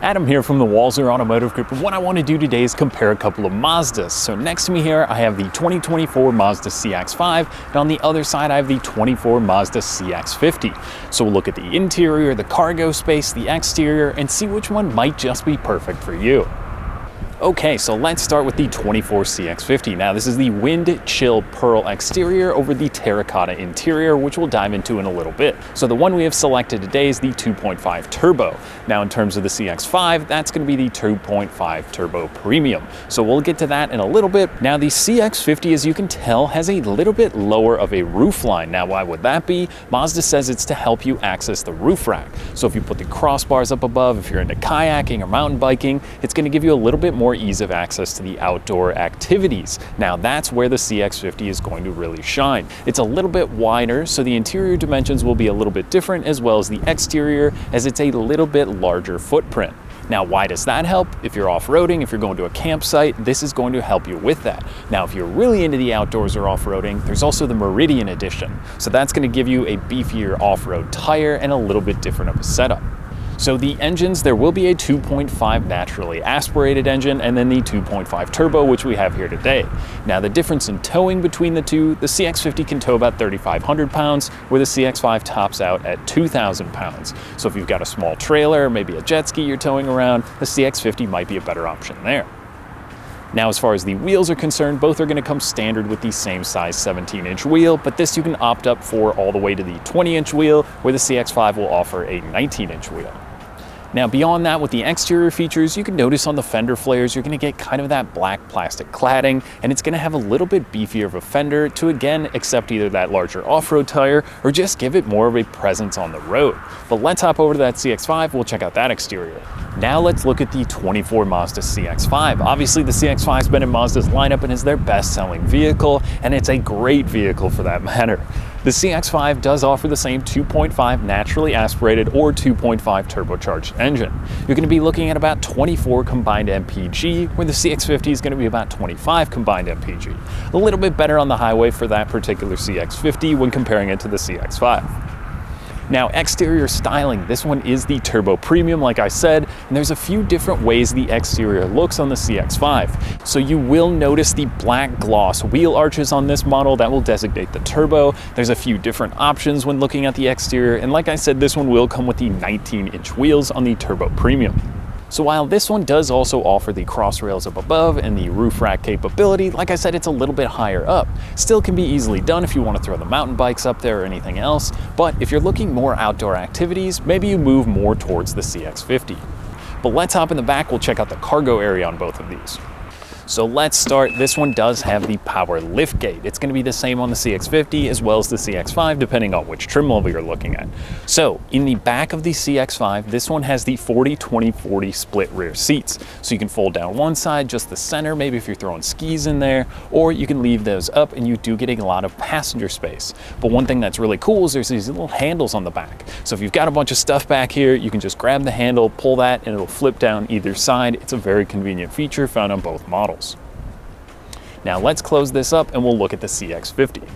Adam here from the Walzer Automotive Group, and what I want to do today is compare a couple of Mazdas. So next to me here I have the 2024 Mazda CX-5, and on the other side I have the 24 Mazda CX-50. So we'll look at the interior, the cargo space, the exterior, and see which one might just be perfect for you. Okay, so let's start with the 24 CX-50. Now this is the wind chill pearl exterior over the terracotta interior, which we'll dive into in a little bit. So the one we have selected today is the 2.5 turbo. Now in terms of the CX-5, that's going to be the 2.5 turbo premium. So we'll get to that in a little bit. Now the CX-50, as you can tell, has a little bit lower of a roof line. Now why would that be? Mazda says it's to help you access the roof rack. So if you put the crossbars up above, if you're into kayaking or mountain biking, it's going to give you a little bit more ease of access to the outdoor activities. Now that's where the CX-50 is going to really shine. It's a little bit wider, so the interior dimensions will be a little bit different, as well as the exterior, as it's a little bit larger footprint. Now, why does that help? If you're off-roading, if you're going to a campsite, this is going to help you with that. Now, if you're really into the outdoors or off-roading, there's also the Meridian Edition. So that's going to give you a beefier off-road tire and a little bit different of a setup. So the engines, there will be a 2.5 naturally aspirated engine and then the 2.5 turbo, which we have here today. Now the difference in towing between the two, the CX-50 can tow about 3,500 pounds, where the CX-5 tops out at 2,000 pounds. So if you've got a small trailer, maybe a jet ski you're towing around, the CX-50 might be a better option there. Now, as far as the wheels are concerned, both are going to come standard with the same size 17-inch wheel, but this you can opt up for all the way to the 20-inch wheel, where the CX-5 will offer a 19-inch wheel. Now beyond that, with the exterior features, you can notice on the fender flares, you're going to get kind of that black plastic cladding, and it's going to have a little bit beefier of a fender to again accept either that larger off-road tire or just give it more of a presence on the road. But let's hop over to that CX-5, we'll check out that exterior. Now let's look at the 24 Mazda CX-5. Obviously the CX-5 has been in Mazda's lineup and is their best-selling vehicle, and it's a great vehicle for that matter. The CX-5 does offer the same 2.5 naturally aspirated or 2.5 turbocharged engine. You're going to be looking at about 24 combined MPG, where the CX-50 is going to be about 25 combined MPG. A little bit better on the highway for that particular CX-50 when comparing it to the CX-5. Now, exterior styling, this one is the turbo premium, like I said, and there's a few different ways the exterior looks on the CX-5. So you will notice the black gloss wheel arches on this model that will designate the turbo. There's a few different options when looking at the exterior, and like I said, this one will come with the 19-inch wheels on the turbo premium. So while this one does also offer the cross rails up above and the roof rack capability, like I said, it's a little bit higher up. Still can be easily done if you want to throw the mountain bikes up there or anything else, but if you're looking more outdoor activities, maybe you move more towards the CX-50. But let's hop in the back, we'll check out the cargo area on both of these. So let's start. This one does have the power liftgate. It's going to be the same on the CX-50 as well as the CX-5, depending on which trim level you're looking at. So in the back of the CX-5, this one has the 40-20-40 split rear seats. So you can fold down one side, just the center, maybe if you're throwing skis in there, or you can leave those up and you do get a lot of passenger space. But one thing that's really cool is there's these little handles on the back. So if you've got a bunch of stuff back here, you can just grab the handle, pull that, and it'll flip down either side. It's a very convenient feature found on both models. Now let's close this up and we'll look at the CX-50.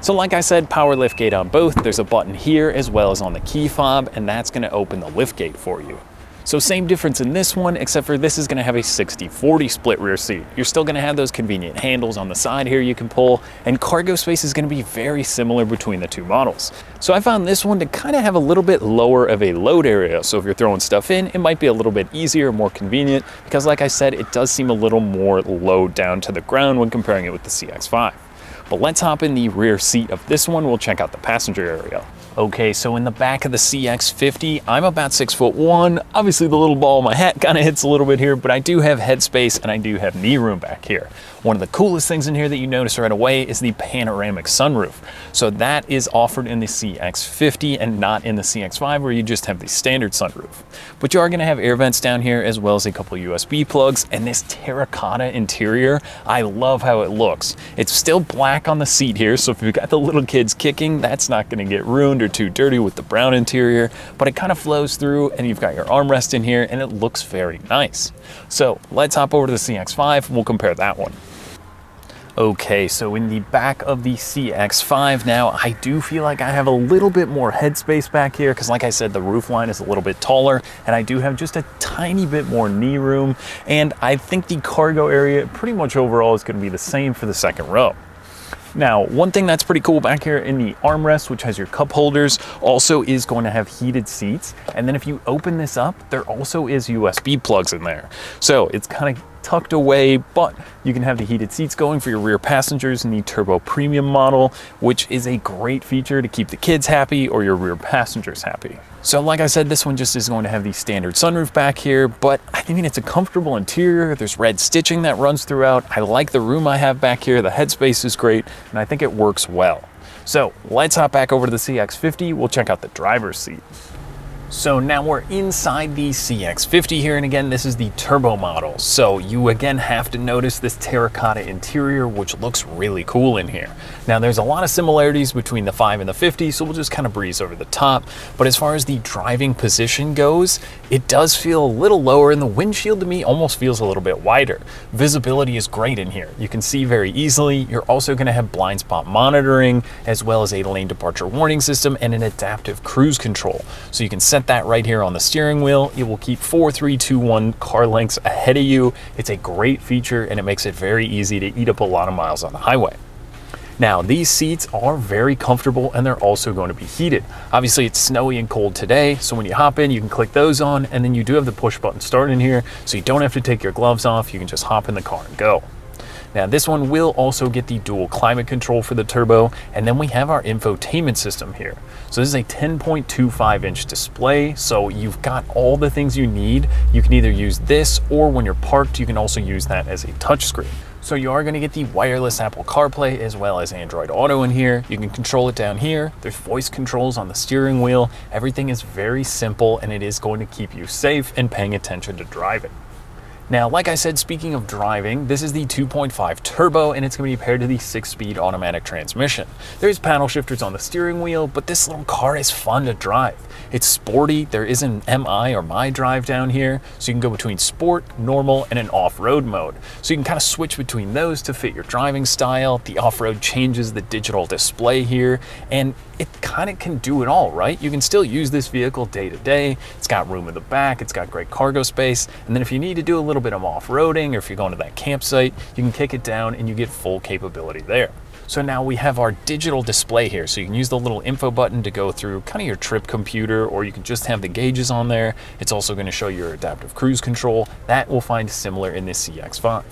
So like I said, power liftgate on both. There's a button here as well as on the key fob, and that's going to open the liftgate for you. So same difference in this one, except for this is going to have a 60-40 split rear seat. You're still going to have those convenient handles on the side here you can pull, and cargo space is going to be very similar between the two models. So I found this one to kind of have a little bit lower of a load area. So if you're throwing stuff in, it might be a little bit easier, more convenient, because like I said, it does seem a little more low down to the ground when comparing it with the CX-5. But let's hop in the rear seat of this one. We'll check out the passenger area. Okay, so in the back of the CX-50, I'm about 6'1". Obviously the little ball of my hat kind of hits a little bit here, but I do have headspace and I do have knee room back here. One of the coolest things in here that you notice right away is the panoramic sunroof. So that is offered in the CX-50 and not in the CX-5, where you just have the standard sunroof. But you are going to have air vents down here as well as a couple USB plugs, and this terracotta interior, I love how it looks. It's still black on the seat here, so if you've got the little kids kicking, that's not going to get ruined or too dirty with the brown interior, but it kind of flows through and you've got your armrest in here and it looks very nice. So let's hop over to the CX-5 and we'll compare that one. Okay, so in the back of the CX-5 now, I do feel like I have a little bit more headspace back here because like I said, the roofline is a little bit taller and I do have just a tiny bit more knee room. And I think the cargo area pretty much overall is going to be the same for the second row. Now, one thing that's pretty cool back here in the armrest, which has your cup holders, also is going to have heated seats. And then if you open this up, there also is USB plugs in there. So it's kind of tucked away, but you can have the heated seats going for your rear passengers in the Turbo Premium model, which is a great feature to keep the kids happy or your rear passengers happy. So like I said, this one just is going to have the standard sunroof back here, but I mean, it's a comfortable interior. There's red stitching that runs throughout. I like the room I have back here. The headspace is great, and I think it works well. So let's hop back over to the CX-50. We'll check out the driver's seat. So now we're inside the CX-50 here, and again, this is the turbo model. So you again have to notice this terracotta interior, which looks really cool in here. Now there's a lot of similarities between the 5 and the 50, so we'll just kind of breeze over the top. But as far as the driving position goes, it does feel a little lower, and the windshield to me almost feels a little bit wider. Visibility is great in here. You can see very easily. You're also going to have blind spot monitoring, as well as a lane departure warning system and an adaptive cruise control. So you can set that right here on the steering wheel. It will keep 4, 3, 2, 1 car lengths ahead of you. It's a great feature and it makes it very easy to eat up a lot of miles on the highway. Now, these seats are very comfortable and they're also going to be heated. Obviously, it's snowy and cold today, so when you hop in, you can click those on, and then you do have the push button start in here, so you don't have to take your gloves off. You can just hop in the car and go. Now this one will also get the dual climate control for the turbo, and then we have our infotainment system here. So this is a 10.25 inch display, so you've got all the things you need. You can either use this, or when you're parked, you can also use that as a touchscreen. So you are going to get the wireless Apple CarPlay as well as Android Auto in here. You can control it down here. There's voice controls on the steering wheel. Everything is very simple, and it is going to keep you safe and paying attention to driving. Now, like I said, speaking of driving, this is the 2.5 turbo, and it's going to be paired to the 6-speed automatic transmission. There's paddle shifters on the steering wheel, but this little car is fun to drive. It's sporty. There is an MI or My Drive down here, so you can go between sport, normal, and an off-road mode. So you can kind of switch between those to fit your driving style. The off-road changes the digital display here, and it kind of can do it all, right? You can still use this vehicle day to day. It's got room in the back, it's got great cargo space, and then if you need to do a little bit of off-roading, or if you're going to that campsite, you can kick it down and you get full capability there. So now we have our digital display here, so you can use the little info button to go through kind of your trip computer, or you can just have the gauges on there. It's also going to show your adaptive cruise control. That we'll find similar in this CX-5.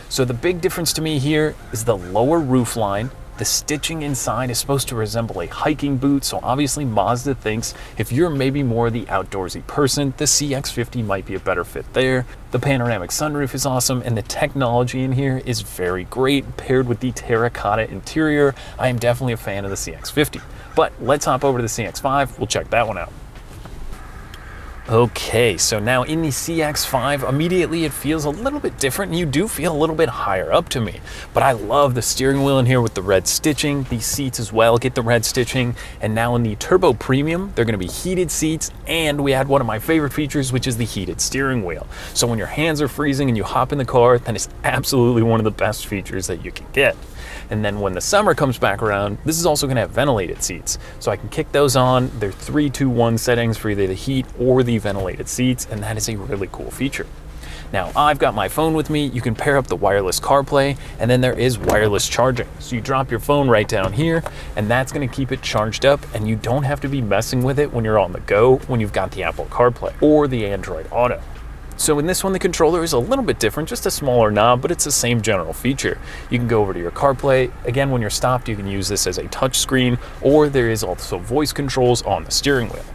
So the big difference to me here is the lower roof line. The stitching inside is supposed to resemble a hiking boot, so obviously Mazda thinks if you're maybe more the outdoorsy person, the CX-50 might be a better fit there. The panoramic sunroof is awesome, and the technology in here is very great, paired with the terracotta interior. I am definitely a fan of the CX-50. But let's hop over to the CX-5, we'll check that one out. Okay, so now in the CX-5, immediately it feels a little bit different, and you do feel a little bit higher up to me. But I love the steering wheel in here with the red stitching. These seats as well get the red stitching. And now in the Turbo Premium, they're going to be heated seats, and we add one of my favorite features, which is the heated steering wheel. So when your hands are freezing and you hop in the car, then it's absolutely one of the best features that you can get. And then when the summer comes back around, this is also going to have ventilated seats. So I can kick those on. They're 3, 2, 1 settings for either the heat or the ventilated seats, and that is a really cool feature. Now, I've got my phone with me. You can pair up the wireless CarPlay, and then there is wireless charging. So you drop your phone right down here, and that's going to keep it charged up, and you don't have to be messing with it when you're on the go when you've got the Apple CarPlay or the Android Auto. So in this one, the controller is a little bit different, just a smaller knob, but it's the same general feature. You can go over to your CarPlay. Again, when you're stopped, you can use this as a touch screen, or there is also voice controls on the steering wheel.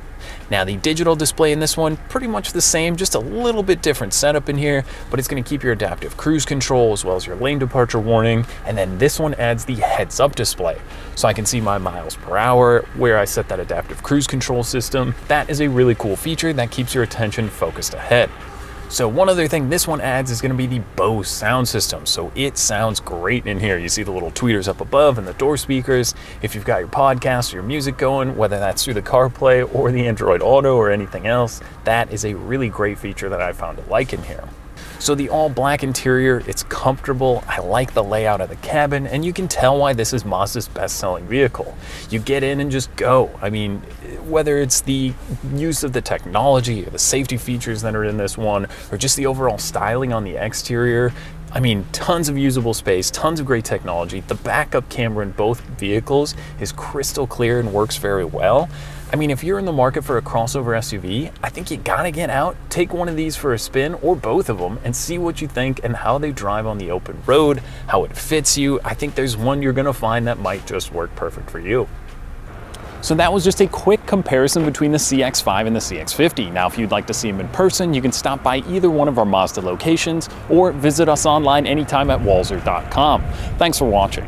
Now, the digital display in this one, pretty much the same, just a little bit different setup in here, but it's going to keep your adaptive cruise control as well as your lane departure warning. And then this one adds the heads-up display. So I can see my miles per hour, where I set that adaptive cruise control system. That is a really cool feature that keeps your attention focused ahead. So one other thing this one adds is going to be the Bose sound system. So it sounds great in here. You see the little tweeters up above and the door speakers. If you've got your podcast or your music going, whether that's through the CarPlay or the Android Auto or anything else, that is a really great feature that I found to like in here. So the all black interior, it's comfortable. I like the layout of the cabin, and you can tell why this is Mazda's best-selling vehicle. You get in and just go. I mean, whether it's the use of the technology or the safety features that are in this one, or just the overall styling on the exterior, I mean, tons of usable space, tons of great technology. The backup camera in both vehicles is crystal clear and works very well. I mean, if you're in the market for a crossover SUV, I think you gotta get out, take one of these for a spin, or both of them, and see what you think and how they drive on the open road, how it fits you. I think there's one you're gonna find that might just work perfect for you. So that was just a quick comparison between the CX-5 and the CX-50. Now, if you'd like to see them in person, you can stop by either one of our Mazda locations or visit us online anytime at walser.com. Thanks for watching.